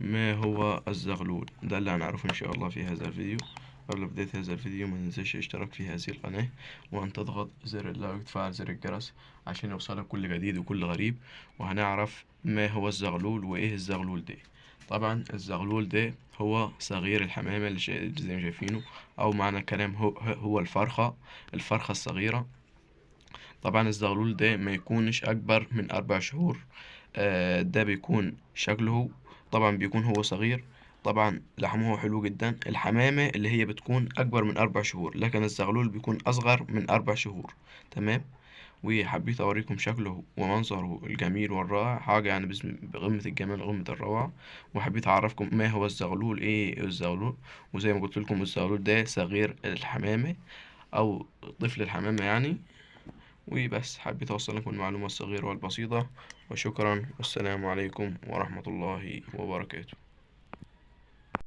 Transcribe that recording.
ما هو الزغلول؟ ده اللي هنعرفه إن شاء الله في هذا الفيديو. قبل بداية هذا الفيديو ما تنساش الاشتراك في هذه القناة، وأن تضغط زر اللايك وتفعل زر الجرس عشان يوصلك كل جديد وكل غريب. وهنعرف ما هو الزغلول وإيه الزغلول ده. طبعا الزغلول ده هو صغير الحمامة اللي زي ما شايفينه، أو معنى الكلام هو الفرخة الصغيرة. طبعا الزغلول ده ما يكونش أكبر من 4 شهور. ده بيكون شكله، طبعا بيكون هو صغير. طبعا لحمه حلو جدا. الحمامة اللي هي بتكون أكبر من 4 شهور، لكن الزغلول بيكون أصغر من 4 شهور. تمام. وحبيت أوريكم شكله ومنظره الجميل والرائع، حاجة يعني بقمة الجمال وقمة الروعة. وحبيت أعرفكم ما هو الزغلول، إيه الزغلول. وزي ما قلت لكم الزغلول ده صغير الحمامة أو طفل الحمامة يعني. وبس حبيت أوصل لكم المعلومة الصغيرة والبسيطة، وشكرا، والسلام عليكم ورحمة الله وبركاته.